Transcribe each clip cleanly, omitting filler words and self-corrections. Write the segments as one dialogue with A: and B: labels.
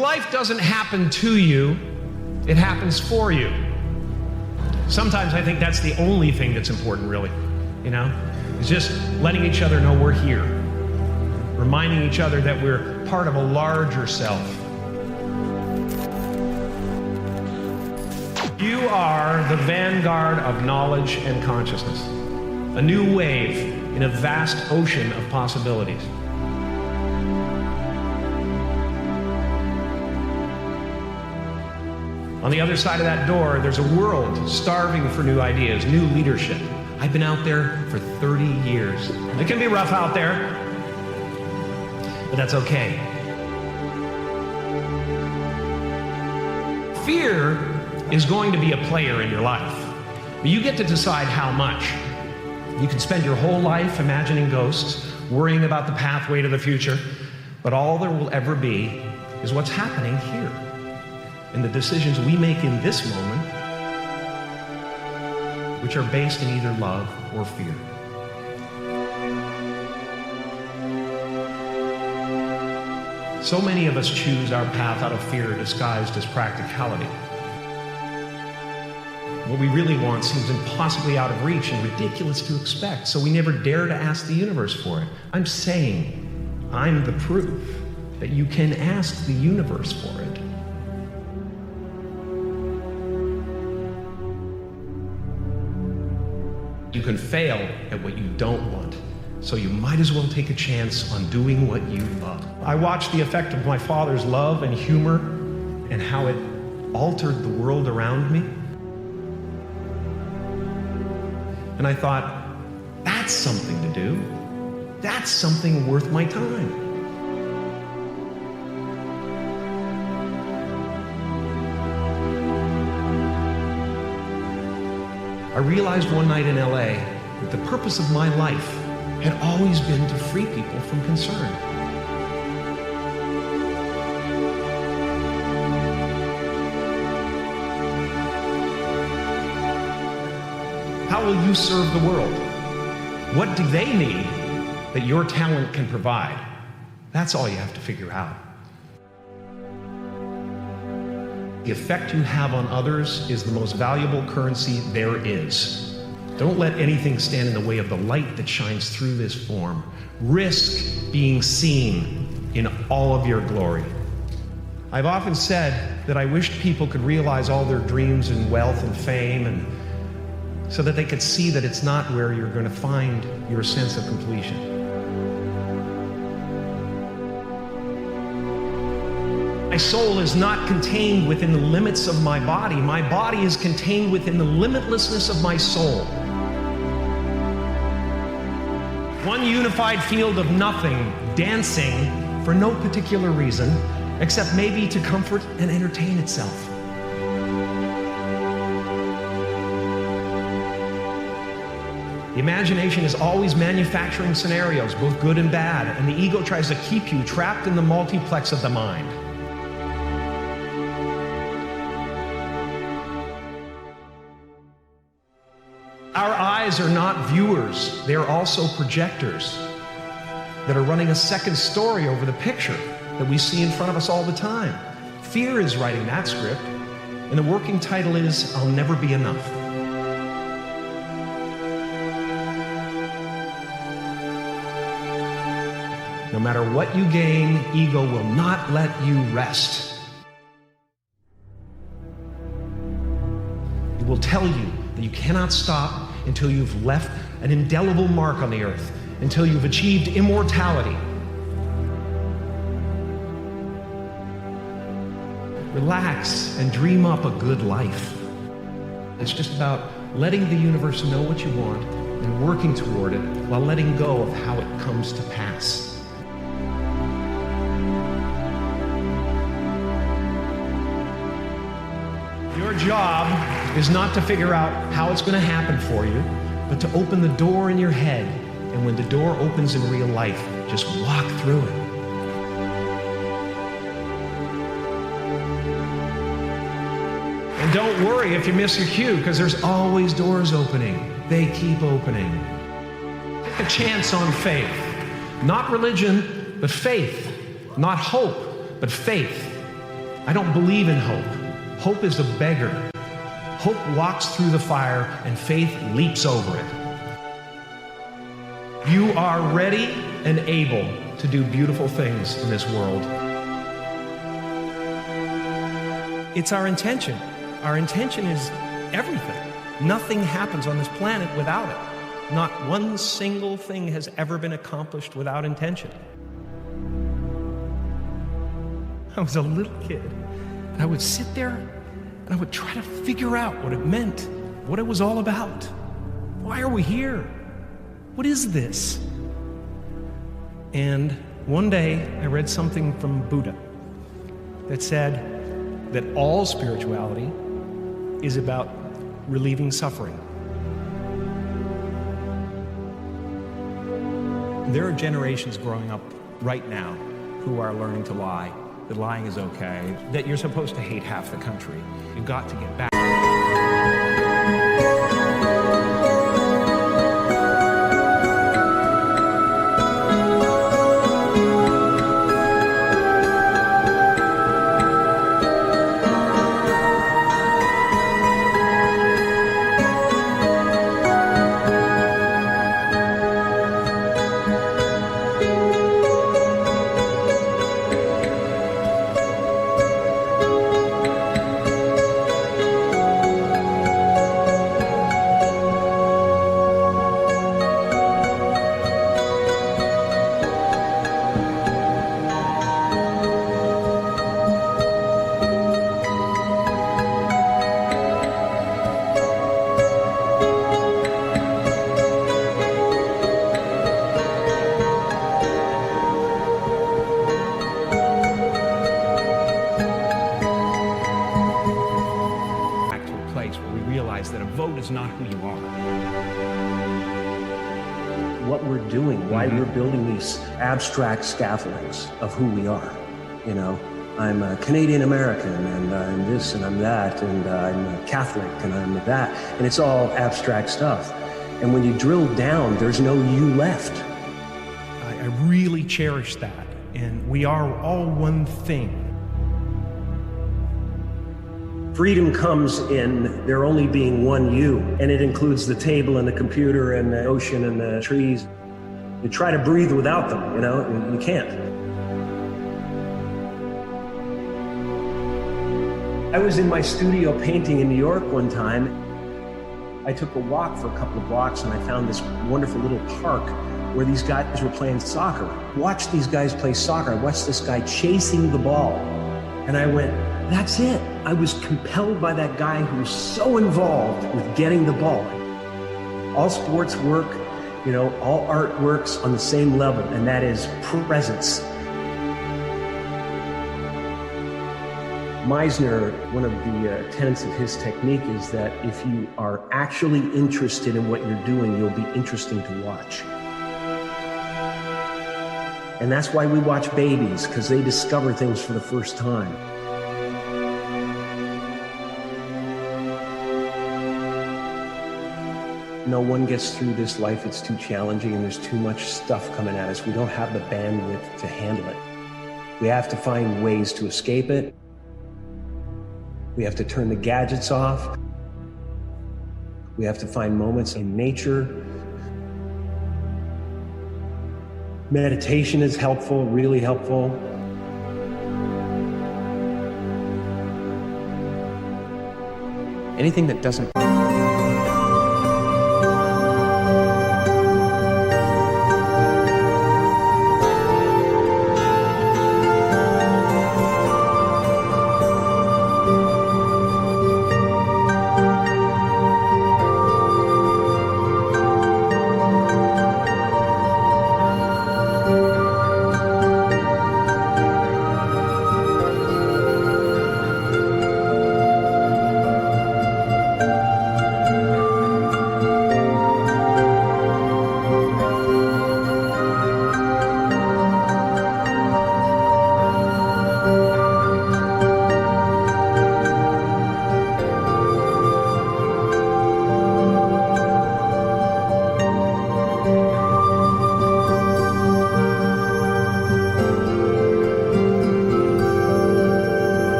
A: Life doesn't happen to you, it happens for you. Sometimes I think that's the only thing that's important, really, is just letting each other know we're here, reminding each other that we're part of a larger self. You are the vanguard of knowledge and consciousness, a new wave in a vast ocean of possibilities. On the other side of that door, there's a world starving for new ideas, new leadership. I've been out there for 30 years. It can be rough out there, but that's okay. Fear is going to be a player in your life, but you get to decide how much. You can spend your whole life imagining ghosts, worrying about the pathway to the future, but all there will ever be is what's happening here. And the decisions we make in this moment, which are based in either love or fear. So many of us choose our path out of fear disguised as practicality. What we really want seems impossibly out of reach and ridiculous to expect, so we never dare to ask the universe for it. I'm saying I'm the proof that you can ask the universe for it. You can fail at what you don't want, so you might as well take a chance on doing what you love. I watched the effect of my father's love and humor and how it altered the world around me. And I thought, that's something to do. That's something worth my time. I realized one night in LA that the purpose of my life had always been to free people from concern. How will you serve the world? What do they need that your talent can provide? That's all you have to figure out. The effect you have on others is the most valuable currency there is. Don't let anything stand in the way of the light that shines through this form. Risk being seen in all of your glory. I've often said that I wished people could realize all their dreams and wealth and fame, and so that they could see that it's not where you're going to find your sense of completion. My soul is not contained within the limits of my body. My body is contained within the limitlessness of my soul. One unified field of nothing, dancing for no particular reason, except maybe to comfort and entertain itself. The imagination is always manufacturing scenarios, both good and bad, and the ego tries to keep you trapped in the multiplex of the mind. Our eyes are not viewers, they are also projectors that are running a second story over the picture that we see in front of us all the time. Fear is writing that script, and the working title is, I'll Never Be Enough. No matter what you gain, ego will not let you rest. It will tell you that you cannot stop until you've left an indelible mark on the earth, until you've achieved immortality. Relax and dream up a good life. It's just about letting the universe know what you want and working toward it while letting go of how it comes to pass. Your job is not to figure out how it's going to happen for you, but to open the door in your head. And when the door opens in real life, just walk through it. And don't worry if you miss your cue, because there's always doors opening. They keep opening. Take a chance on faith. Not religion, but faith. Not hope, but faith. I don't believe in hope. Hope is a beggar. Hope walks through the fire and faith leaps over it. You are ready and able to do beautiful things in this world. It's our intention. Our intention is everything. Nothing happens on this planet without it. Not one single thing has ever been accomplished without intention. I was a little kid, and I would sit there, and I would try to figure out what it meant, what it was all about. Why are we here? What is this? And one day, I read something from Buddha that said that all spirituality is about relieving suffering. There are generations growing up right now who are learning to lie, that lying is okay, that you're supposed to hate half the country. You've got to get back. That a vote is not who you are.
B: What we're doing, why we're building these abstract scaffoldings of who we are. You know, I'm a Canadian American, and I'm this, and I'm that, and I'm a Catholic, and I'm that, and it's all abstract stuff. And when you drill down, there's no you left.
A: I really cherish that, and we are all one thing.
B: Freedom comes in there only being one you, and it includes the table and the computer and the ocean and the trees. You try to breathe without them, you know, you can't. I was in my studio painting in New York one time. I took a walk for a couple of blocks and I found this wonderful little park where these guys were playing soccer. Watched these guys play soccer. I watched this guy chasing the ball, and I went, that's it. I was compelled by that guy who was so involved with getting the ball. All sports work, you know, all art works on the same level, and that is presence. Meisner, one of the tenets of his technique is that if you are actually interested in what you're doing, you'll be interesting to watch. And that's why we watch babies, because they discover things for the first time. No one gets through this life. It's too challenging and there's too much stuff coming at us. We don't have the bandwidth to handle it. We have to find ways to escape it. We have to turn the gadgets off. We have to find moments in nature. Meditation is helpful, really helpful.
C: Anything that doesn't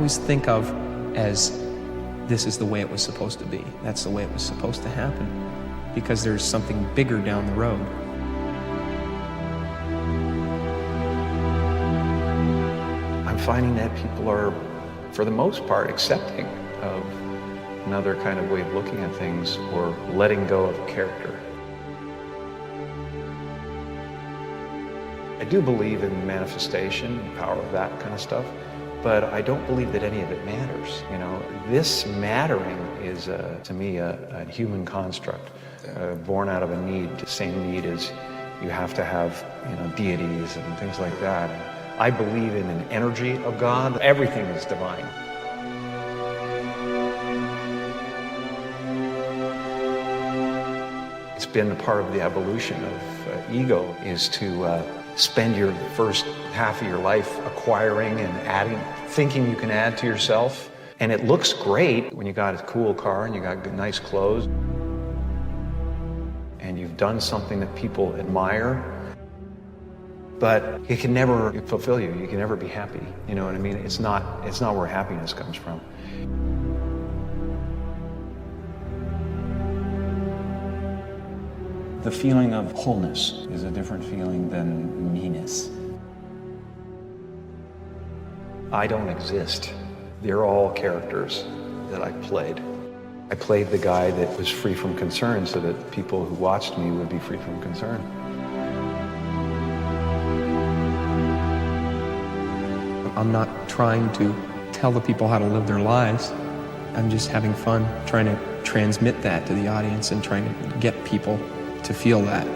C: always think of as this is the way it was supposed to be. That's the way it was supposed to happen, because there's something bigger down the road.
D: I'm finding that people are, for the most part, accepting of another kind of way of looking at things, or letting go of a character. I do believe in manifestation, the power of that kind of stuff, but I don't believe that any of it matters. You know, this mattering is, to me, a human construct, born out of a need. The same need as you have to have, you know, deities and things like that. I believe in an energy of God. Everything is divine. It's been a part of the evolution of ego, is to spend your first half of your life acquiring and adding, thinking you can add to yourself. And it looks great when you got a cool car and you got nice clothes and you've done something that people admire, but it can never fulfill you. You can never be happy. You know what I mean? It's not where happiness comes from.
E: The feeling of wholeness is a different feeling than meanness.
D: I don't exist. They're all characters that I played. I played the guy that was free from concern so that people who watched me would be free from concern.
C: I'm not trying to tell the people how to live their lives. I'm just having fun trying to transmit that to the audience and trying to get people to feel that.